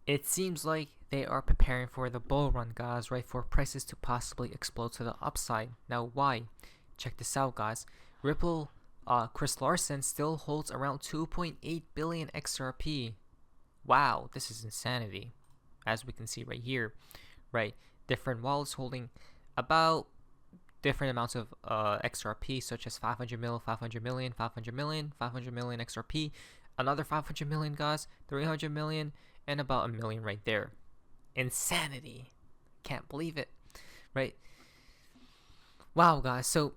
It seems like they are preparing for the bull run, guys, right? For prices to possibly explode to the upside. Now, why? Check this out, guys. Ripple, Chris Larsen still holds around 2.8 billion XRP. Wow, this is insanity. As we can see right here, right? Different wallets holding about different amounts of XRP, such as 500 mil, 500 million, 500 million, 500 million XRP, another 500 million, guys, 300 million, and about a million right there. Insanity. Can't believe it, right? Wow, guys. So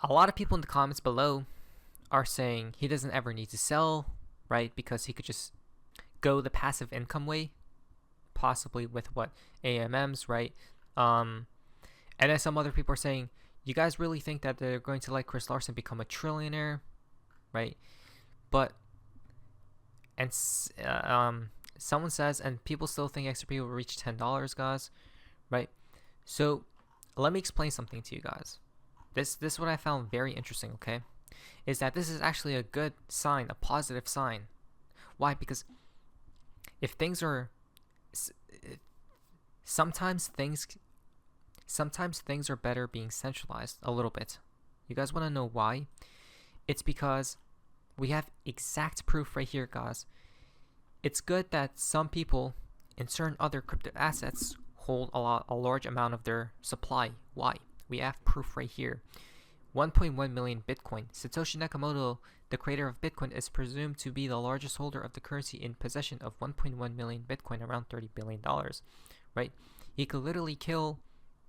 a lot of people in the comments below are saying he doesn't ever need to sell, right? Because he could just go the passive income way, possibly with what AMMs, right? And then some other people are saying, you guys really think that they're going to let Chris Larsen become a trillionaire, right? But and someone says, and people still think XRP will reach $10, guys, right? So let me explain something to you guys. This is what I found very interesting, okay? Is that this is actually a good sign, a positive sign. Why? Because if things are sometimes things are better being centralized a little bit. You guys want to know why? It's because we have exact proof right here, guys. It's good that some people in certain other crypto assets hold a large amount of their supply. Why? We have proof right here. 1.1 million Bitcoin. Satoshi Nakamoto, the creator of Bitcoin, is presumed to be the largest holder of the currency in possession of 1.1 million Bitcoin, around $30 billion, right? He could literally kill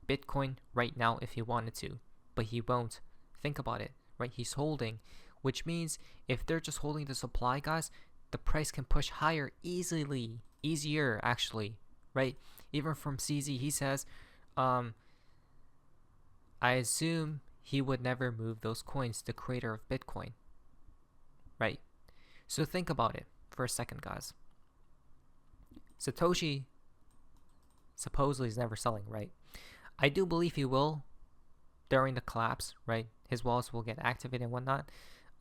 Bitcoin right now if he wanted to, but he won't. Think about it, right? He's holding, which means if they're just holding the supply, guys, the price can push higher easier actually, right? Even from CZ, he says, I assume he would never move those coins, the creator of Bitcoin, right? So think about it for a second, guys. Satoshi supposedly is never selling, right? I do believe he will during the collapse, right? His wallets will get activated and whatnot,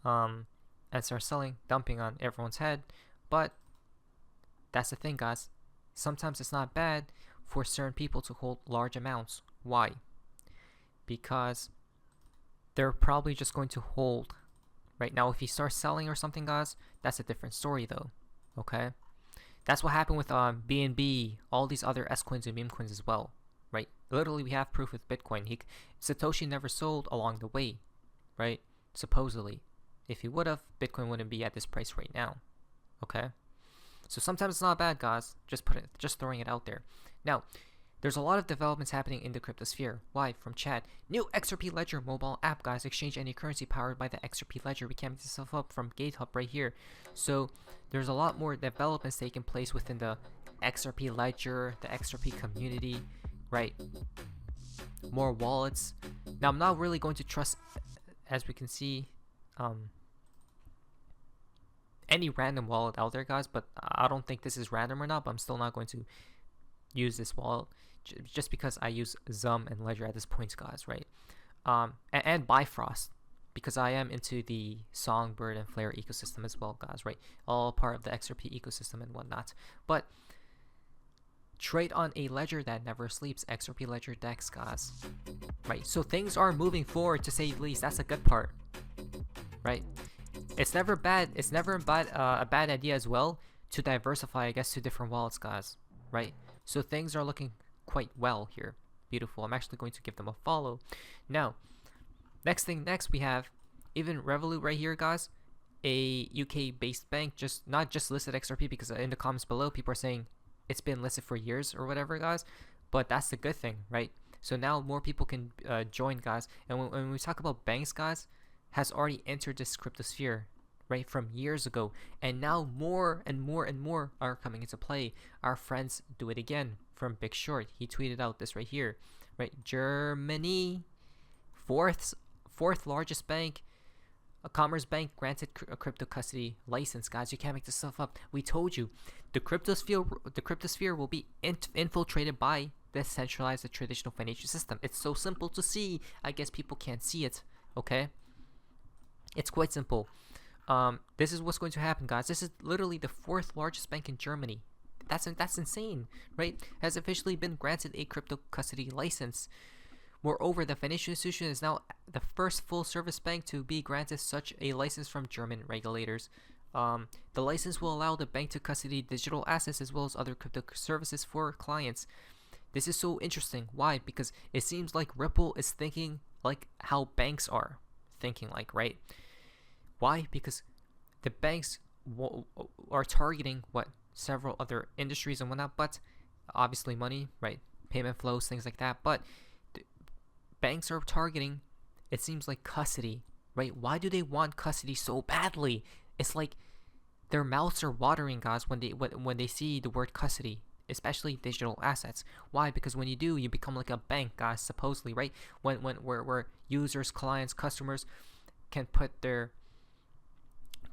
and start selling, dumping on everyone's head. But that's the thing, guys. Sometimes it's not bad for certain people to hold large amounts. Why? Because they're probably just going to hold. Right now, if he starts selling or something, guys, that's a different story though. Okay? That's what happened with BNB, all these other S coins and meme coins as well. Right? Literally, we have proof with Bitcoin. Satoshi never sold along the way, right? Supposedly. If he would have, Bitcoin wouldn't be at this price right now. Okay? So sometimes it's not bad, guys. Just throwing it out there. Now, there's a lot of developments happening in the cryptosphere. Why? From chat. New XRP Ledger mobile app, guys. Exchange any currency powered by the XRP Ledger. We can make this stuff up from GitHub right here. So there's a lot more developments taking place within the XRP Ledger, the XRP community, right? More wallets. Now, I'm not really going to trust, as we can see, any random wallet out there, guys, but I don't think this is random or not, but I'm still not going to use this wallet just because I use Zum and Ledger at this point, guys, right? And Bifrost, because I am into the Songbird and Flare ecosystem as well, guys, right? All part of the XRP ecosystem and whatnot. But trade on a ledger that never sleeps, XRP Ledger DEX, guys, right? So things are moving forward, to say the least. That's a good part, right? It's never bad. It's never a bad idea as well to diversify, I guess, to different wallets, guys, right? So things are looking quite well here. Beautiful. I'm actually going to give them a follow. Now, next we have even Revolut right here, guys. A UK-based bank, not just listed XRP, because in the comments below, people are saying it's been listed for years or whatever, guys. But that's the good thing, right? So now more people can join, guys. And when we talk about banks, guys, has already entered this cryptosphere, right, from years ago, and now more and more are coming into play. Our friends do it again from Big Short. He tweeted out this right here, right? Germany, fourth largest bank, a Commerce Bank granted a crypto custody license, guys. You can't make this stuff up. We told you, the cryptosphere will be infiltrated by the centralized, the traditional financial system. It's so simple to see. I guess people can't see it. Okay. It's quite simple. This is what's going to happen, guys. This is literally the fourth largest bank in Germany. That's insane, right? Has officially been granted a crypto custody license. Moreover, the financial institution is now the first full-service bank to be granted such a license from German regulators. The license will allow the bank to custody digital assets as well as other crypto services for clients. This is so interesting. Why? Because it seems like Ripple is thinking like how banks are thinking like, right? Why? Because the banks are targeting several other industries and whatnot, but obviously money, right? Payment flows, things like that. But banks are targeting, it seems like, custody, right? Why do they want custody so badly? It's like their mouths are watering, guys, when they see the word custody, especially digital assets. Why? Because when you do, you become like a bank, guys, supposedly, right? Where users, clients, customers can put their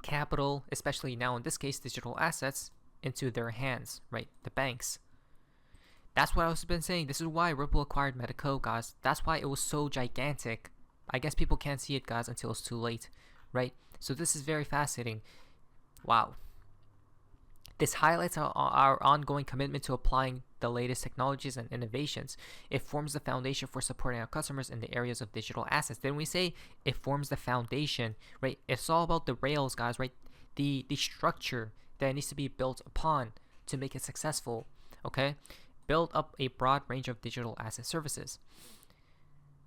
capital, especially now in this case digital assets, into their hands, right? The banks. That's what I've been saying. This is why Ripple acquired Medico, guys. That's why it was so gigantic. I guess people can't see it, guys, until it's too late, right? So this is very fascinating. Wow. This highlights our ongoing commitment to applying the latest technologies and innovations. It forms the foundation for supporting our customers in the areas of digital assets. Then we say it forms the foundation, right? It's all about the rails, guys, right? The structure that needs to be built upon to make it successful, okay? Build up a broad range of digital asset services.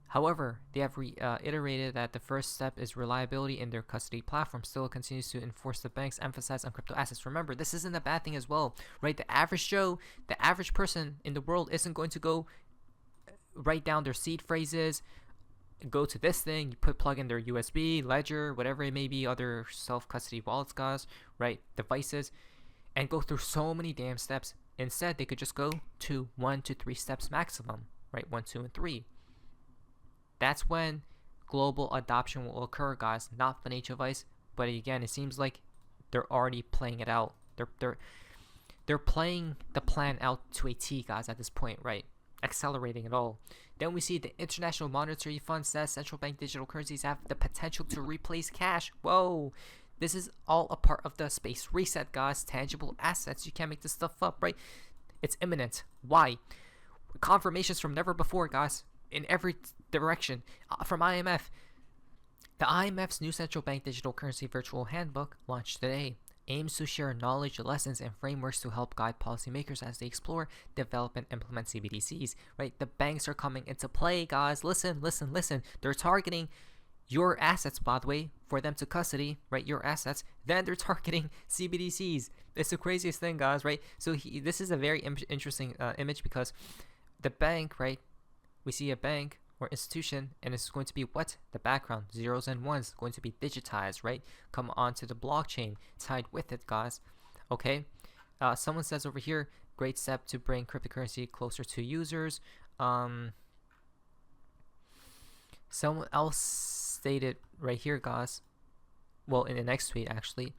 However, they have reiterated that the first step is reliability in their custody platform. Still continues to enforce the bank's emphasis on crypto assets. Remember, this isn't a bad thing as well, right? The average Joe, the average person in the world isn't going to go write down their seed phrases, go to this thing, plug in their USB, ledger, whatever it may be, other self-custody wallets, guys, right? Devices, and go through so many damn steps. Instead, they could just go to 1 to 3 steps maximum, right? 1, 2, and 3. That's when global adoption will occur, guys. Not financial advice, but again, it seems like they're already playing it out. They're playing the plan out to a T, guys, at this point, right? Accelerating it all. Then we see the International Monetary Fund says central bank digital currencies have the potential to replace cash. Whoa. This is all a part of the space reset, guys. Tangible assets. You can't make this stuff up, right? It's imminent. Why? Confirmations from never before, guys. In every direction. From IMF. The IMF's new central bank digital currency virtual handbook, launched today, aims to share knowledge, lessons, and frameworks to help guide policymakers as they explore, develop, and implement CBDCs. Right? The banks are coming into play, guys. Listen. They're targeting your assets, by the way, for them to custody, right? Your assets. Then they're targeting CBDCs. It's the craziest thing, guys, right? So this is a very interesting image because the bank, right? We see a bank or institution, and it's going to be what? The background, zeros and ones, going to be digitized, right? Come onto the blockchain, tied with it, guys. Okay. Someone says over here, great step to bring cryptocurrency closer to users. Someone else stated right here, guys. Well, in the next tweet, actually.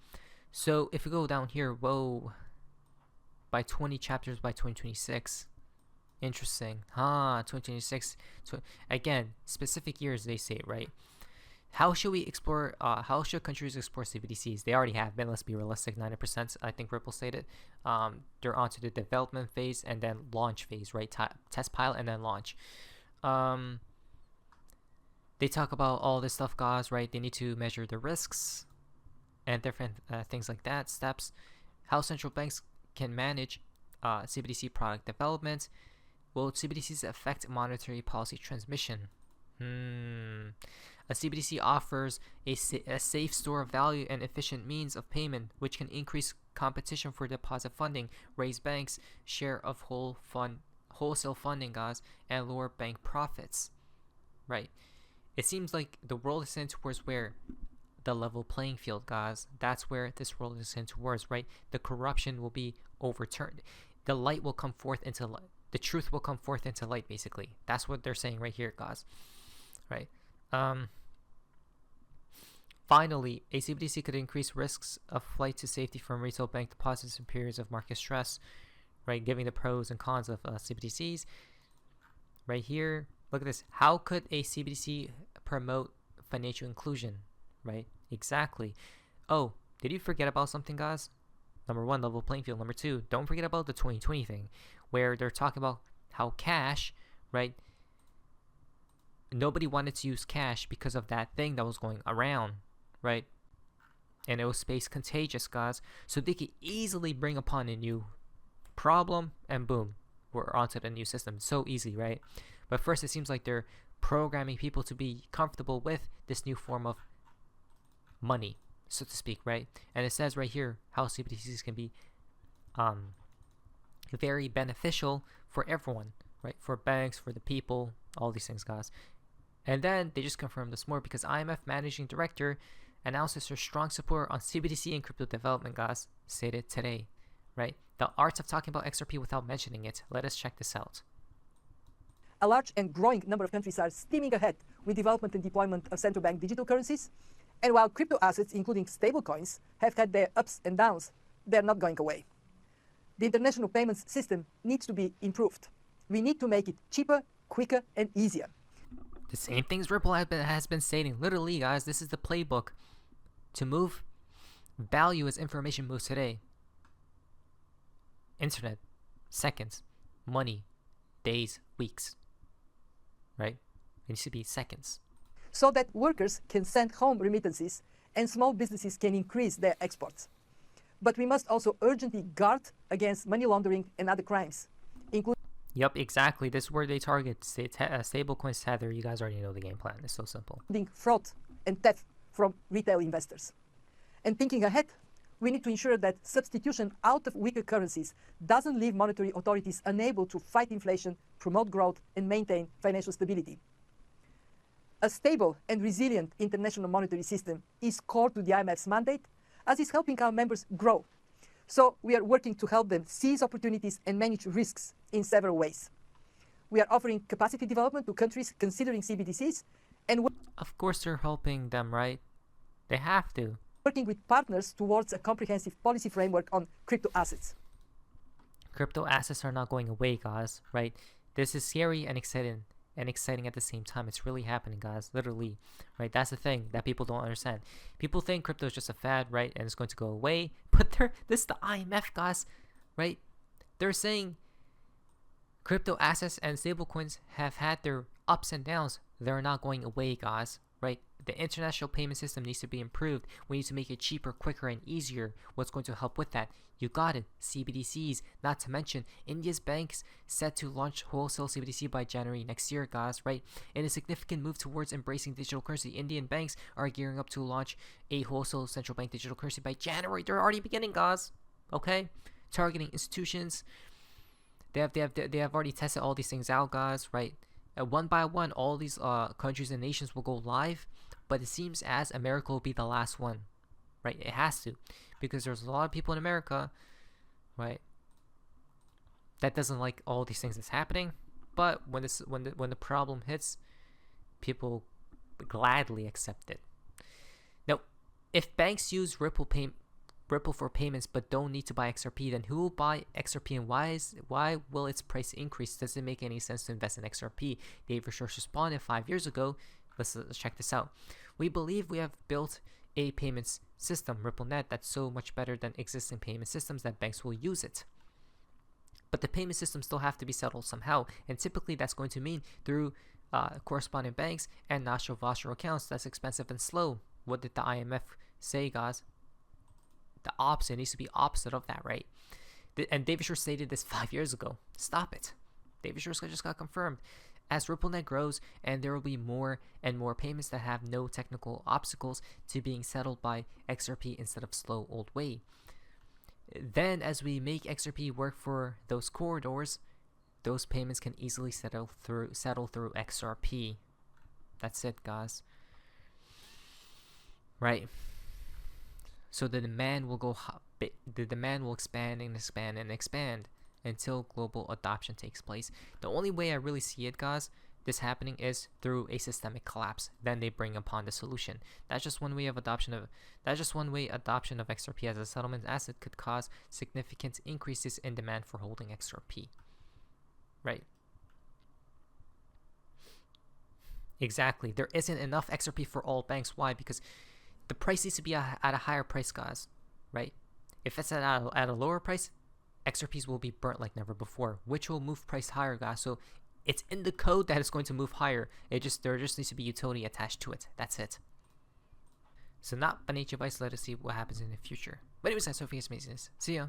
So if we go down here, whoa, by 20 chapters by 2026. Interesting. 2026. Again, specific years they say, right? How should we explore, how should countries explore CBDCs? They already have been, let's be realistic, 90%, I think Ripple stated. They're onto the development phase and then launch phase, right? Test pilot and then launch. They talk about all this stuff, guys, right? They need to measure the risks and different things like that, steps. How central banks can manage CBDC product development. Will CBDCs affect monetary policy transmission? A CBDC offers a safe store of value and efficient means of payment, which can increase competition for deposit funding, raise banks' share of wholesale funding, guys, and lower bank profits. Right? It seems like the world is heading towards where the level playing field, guys. That's where this world is heading towards, right? The corruption will be overturned. The light will come forth into light. The truth will come forth into light, basically. That's what they're saying right here, guys. Right? Finally, a CBDC could increase risks of flight to safety from retail bank deposits in periods of market stress, right? Giving the pros and cons of CBDCs. Right here, look at this. How could a CBDC promote financial inclusion, right? Exactly. Oh, did you forget about something, guys? Number one, level playing field. Number two, don't forget about the 2020 thing, where they're talking about how cash, right? Nobody wanted to use cash because of that thing that was going around, right? And it was space contagious, guys. So they could easily bring upon a new problem, and boom, we're onto the new system. So easy, right? But first, it seems like they're programming people to be comfortable with this new form of money, so to speak, right? And it says right here how CBDCs can be very beneficial for everyone, right? For banks, for the people, all these things, guys. And then they just confirmed this more because IMF Managing Director announces her strong support on CBDC and crypto development, guys, stated today, right? The arts of talking about XRP without mentioning it. Let us check this out. A large and growing number of countries are steaming ahead with development and deployment of central bank digital currencies. And while crypto assets, including stablecoins, have had their ups and downs, they're not going away. The international payments system needs to be improved. We need to make it cheaper, quicker, and easier. The same things Ripple has been stating. Literally, guys, this is the playbook to move value as information moves today. Internet, seconds. Money, days, weeks. Right? It needs to be seconds. So that workers can send home remittances and small businesses can increase their exports. But we must also urgently guard against money laundering and other crimes, including... Yep, exactly. This is where they target stablecoins tether. You guys already know the game plan. It's so simple. Fraud and theft from retail investors. And thinking ahead, we need to ensure that substitution out of weaker currencies doesn't leave monetary authorities unable to fight inflation, promote growth, and maintain financial stability. A stable and resilient international monetary system is core to the IMF's mandate, as is helping our members grow. So we are working to help them seize opportunities and manage risks in several ways. We are offering capacity development to countries considering CBDCs, and of course they're helping them, right? They have to. Working with partners towards a comprehensive policy framework on crypto assets. Crypto assets are not going away, guys, right? This is scary and exciting at the same time. It's really happening, guys, literally, right? That's the thing that people don't understand. People think crypto is just a fad, right, and it's going to go away, but this is the IMF, guys, right? They're saying crypto assets and stablecoins have had their ups and downs. They're not going away, guys, right? The international payment system needs to be improved. We need to make it cheaper, quicker, and easier. What's going to help with that? You got it. CBDCs. Not to mention, India's banks set to launch wholesale CBDC by January next year, guys, right? In a significant move towards embracing digital currency, Indian banks are gearing up to launch a wholesale central bank digital currency by January. They're already beginning, guys. Okay? Targeting institutions. They have already tested all these things out, guys, right? One by one, all these countries and nations will go live, but it seems as America will be the last one, right? It has to, because there's a lot of people in America, right, that doesn't like all these things that's happening. But when the problem hits, people gladly accept it. Now, if banks use Ripple for payments but don't need to buy XRP, then who will buy XRP, and why will its price increase? Does it make any sense to invest in XRP? David Schwartz responded 5 years ago. Let's check this out. We believe we have built a payments system, RippleNet, that's so much better than existing payment systems that banks will use it. But the payment systems still have to be settled somehow, and typically that's going to mean through correspondent banks and national voucher accounts. That's expensive and slow. What did the IMF say, guys? The opposite. It needs to be opposite of that, right? And David Schwartz stated this 5 years ago. Stop it. David Schwartz just got confirmed. As RippleNet grows, and there will be more and more payments that have no technical obstacles to being settled by XRP instead of slow old way. Then, as we make XRP work for those corridors, those payments can easily settle through XRP. That's it, guys. Right. So the demand will expand and expand and expand until global adoption takes place. The only way I really see it, guys, this happening is through a systemic collapse. Then they bring upon the solution. That's just one way adoption of XRP as a settlement asset could cause significant increases in demand for holding XRP. Right. Exactly. There isn't enough XRP for all banks. Why? Because the price needs to be at a higher price, guys, right? If it's at a lower price, XRPs will be burnt like never before, which will move price higher, guys. So it's in the code that it's going to move higher. There just needs to be utility attached to it. That's it. So not financial advice. Let us see what happens in the future. But anyways, that's all for amazingness. See ya.